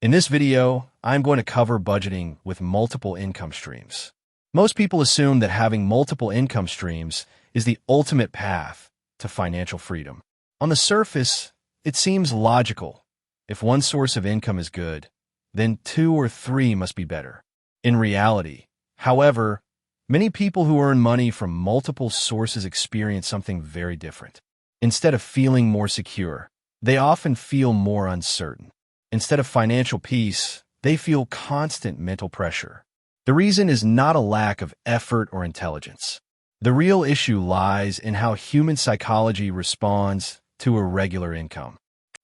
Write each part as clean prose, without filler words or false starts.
In this video, I'm going to cover budgeting with multiple income streams. Most people assume that having multiple income streams is the ultimate path to financial freedom. On the surface, it seems logical. If one source of income is good, then two or three must be better. In reality, however, many people who earn money from multiple sources experience something very different. Instead of feeling more secure, they often feel more uncertain. Instead of financial peace, they feel constant mental pressure. The reason is not a lack of effort or intelligence. The real issue lies in how human psychology responds to irregular income.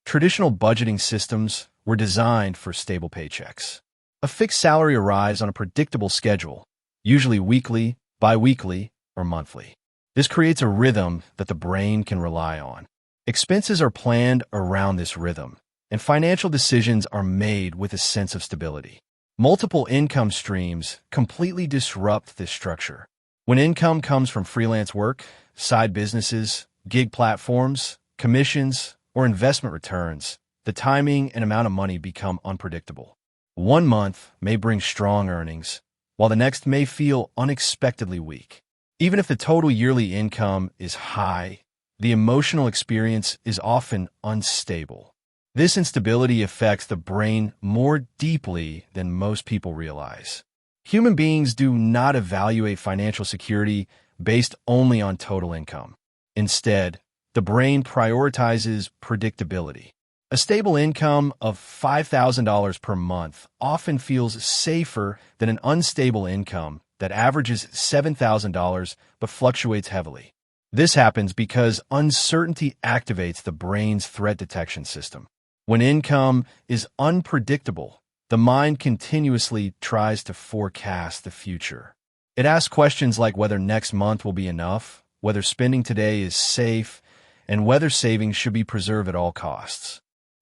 Traditional budgeting systems were designed for stable paychecks. A fixed salary arrives on a predictable schedule, usually weekly, bi-weekly, or monthly. This creates a rhythm that the brain can rely on. Expenses are planned around this rhythm, and financial decisions are made with a sense of stability. Multiple income streams completely disrupt this structure. When income comes from freelance work, side businesses, gig platforms, commissions, or investment returns, the timing and amount of money become unpredictable. One month may bring strong earnings, while the next may feel unexpectedly weak. Even if the total yearly income is high, the emotional experience is often unstable. This instability affects the brain more deeply than most people realize. Human beings do not evaluate financial security based only on total income. Instead, the brain prioritizes predictability. A stable income of $5,000 per month often feels safer than an unstable income that averages $7,000 but fluctuates heavily. This happens because uncertainty activates the brain's threat detection system. When income is unpredictable, the mind continuously tries to forecast the future. It asks questions like whether next month will be enough, whether spending today is safe, and whether savings should be preserved at all costs.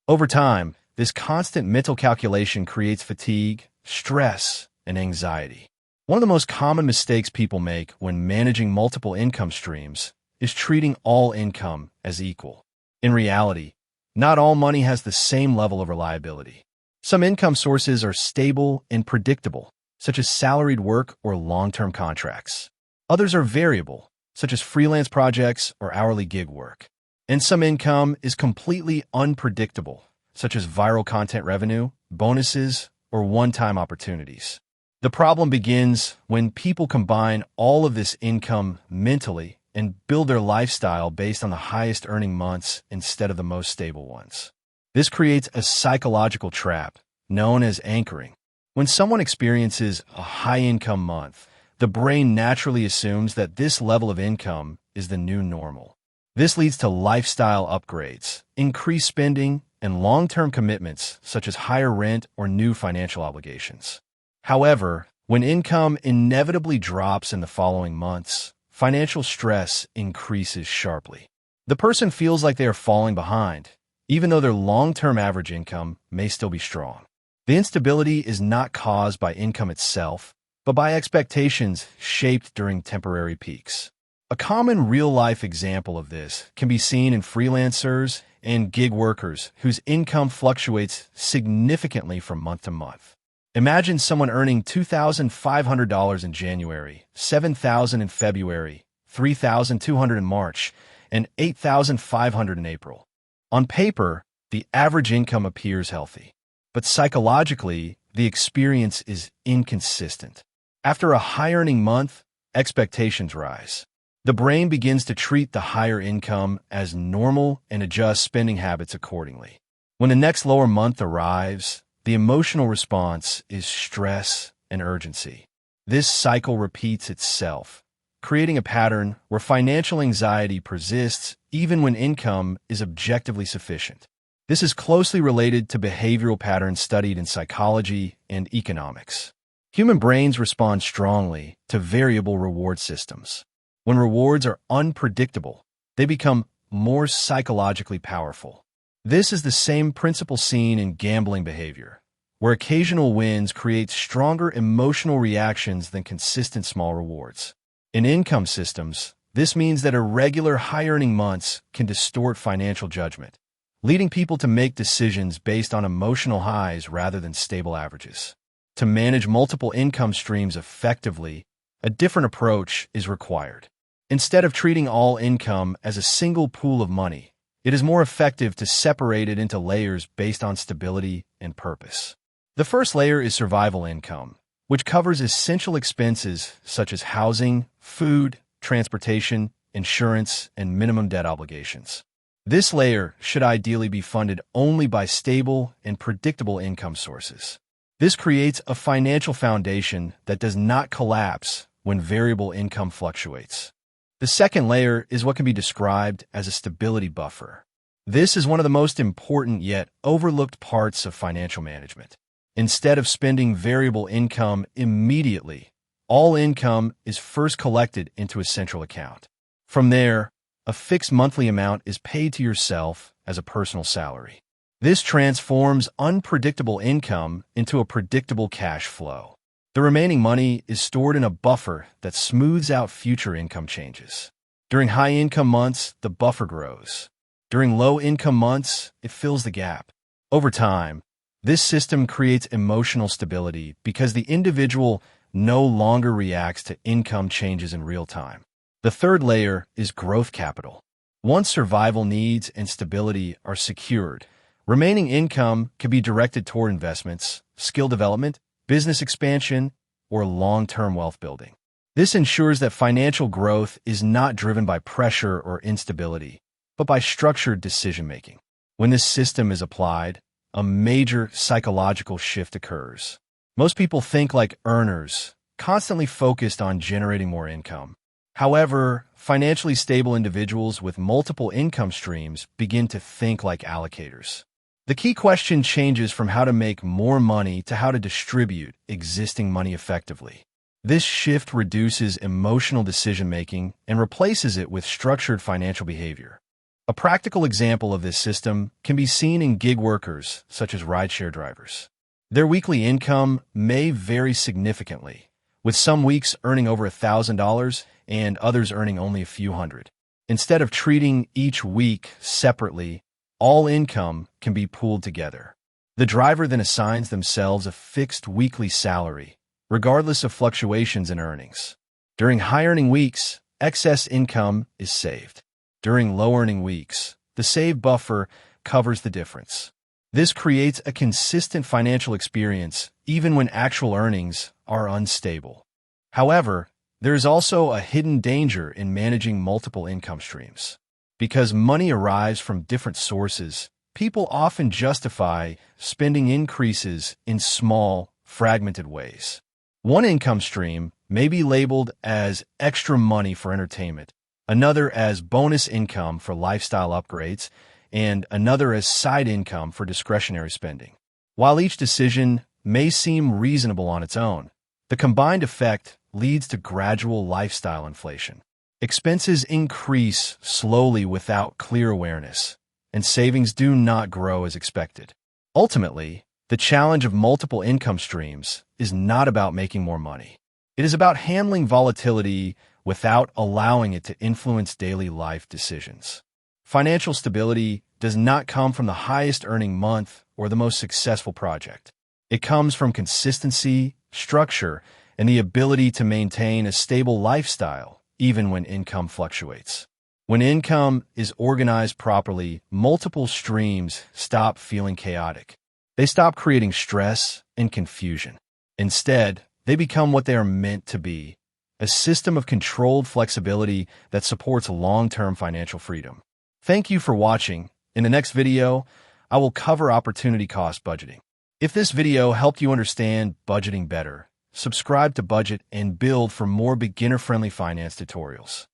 Over time, this constant mental calculation creates fatigue, stress, and anxiety. One of the most common mistakes people make when managing multiple income streams is treating all income as equal. In reality, not all money has the same level of reliability. Some income sources are stable and predictable, such as salaried work or long-term contracts. Others are variable, such as freelance projects or hourly gig work. And some income is completely unpredictable, such as viral content revenue, bonuses, or one-time opportunities. The problem begins when people combine all of this income mentally and build their lifestyle based on the highest earning months instead of the most stable ones. This creates a psychological trap known as anchoring. When someone experiences a high-income month, the brain naturally assumes that this level of income is the new normal. This leads to lifestyle upgrades, increased spending, and long-term commitments such as higher rent or new financial obligations. However, when income inevitably drops in the following months, financial stress increases sharply. The person feels like they are falling behind, even though their long-term average income may still be strong. The instability is not caused by income itself, but by expectations shaped during temporary peaks. A common real-life example of this can be seen in freelancers and gig workers whose income fluctuates significantly from month to month. Imagine someone earning $2,500 in January, $7,000 in February, $3,200 in March, and $8,500 in April. On paper, the average income appears healthy, but psychologically, the experience is inconsistent. After a high-earning month, expectations rise. The brain begins to treat the higher income as normal and adjusts spending habits accordingly. When the next lower month arrives, the emotional response is stress and urgency. This cycle repeats itself, creating a pattern where financial anxiety persists even when income is objectively sufficient. This is closely related to behavioral patterns studied in psychology and economics. Human brains respond strongly to variable reward systems. When rewards are unpredictable, they become more psychologically powerful. This is the same principle seen in gambling behavior, where occasional wins create stronger emotional reactions than consistent small rewards. In income systems, this means that irregular high-earning months can distort financial judgment, leading people to make decisions based on emotional highs rather than stable averages. To manage multiple income streams effectively, a different approach is required. Instead of treating all income as a single pool of money, it is more effective to separate it into layers based on stability and purpose. The first layer is survival income, which covers essential expenses such as housing, food, transportation, insurance, and minimum debt obligations. This layer should ideally be funded only by stable and predictable income sources. This creates a financial foundation that does not collapse when variable income fluctuates. The second layer is what can be described as a stability buffer. This is one of the most important yet overlooked parts of financial management. Instead of spending variable income immediately, all income is first collected into a central account. From there, a fixed monthly amount is paid to yourself as a personal salary. This transforms unpredictable income into a predictable cash flow. The remaining money is stored in a buffer that smooths out future income changes. During high-income months, the buffer grows. During low-income months, it fills the gap. Over time, this system creates emotional stability because the individual no longer reacts to income changes in real time. The third layer is growth capital. Once survival needs and stability are secured, remaining income can be directed toward investments, skill development, business expansion, or long-term wealth building. This ensures that financial growth is not driven by pressure or instability, but by structured decision-making. When this system is applied, a major psychological shift occurs. Most people think like earners, constantly focused on generating more income. However, financially stable individuals with multiple income streams begin to think like allocators. The key question changes from how to make more money to how to distribute existing money effectively. This shift reduces emotional decision-making and replaces it with structured financial behavior. A practical example of this system can be seen in gig workers, such as rideshare drivers. Their weekly income may vary significantly, with some weeks earning over $1,000 and others earning only a few hundred. Instead of treating each week separately, all income can be pooled together. The driver then assigns themselves a fixed weekly salary, regardless of fluctuations in earnings. During high-earning weeks, excess income is saved. During low-earning weeks, the saved buffer covers the difference. This creates a consistent financial experience even when actual earnings are unstable. However, there is also a hidden danger in managing multiple income streams. Because money arrives from different sources, people often justify spending increases in small, fragmented ways. One income stream may be labeled as extra money for entertainment, another as bonus income for lifestyle upgrades, and another as side income for discretionary spending. While each decision may seem reasonable on its own, the combined effect leads to gradual lifestyle inflation. Expenses increase slowly without clear awareness, and savings do not grow as expected. Ultimately, the challenge of multiple income streams is not about making more money. It is about handling volatility without allowing it to influence daily life decisions. Financial stability does not come from the highest earning month or the most successful project. It comes from consistency, structure, and the ability to maintain a stable lifestyle even when income fluctuates. When income is organized properly, multiple streams stop feeling chaotic. They stop creating stress and confusion. Instead, they become what they are meant to be, a system of controlled flexibility that supports long-term financial freedom. Thank you for watching. In the next video, I will cover opportunity cost budgeting. If this video helped you understand budgeting better, subscribe to Budget and Build for more beginner-friendly finance tutorials.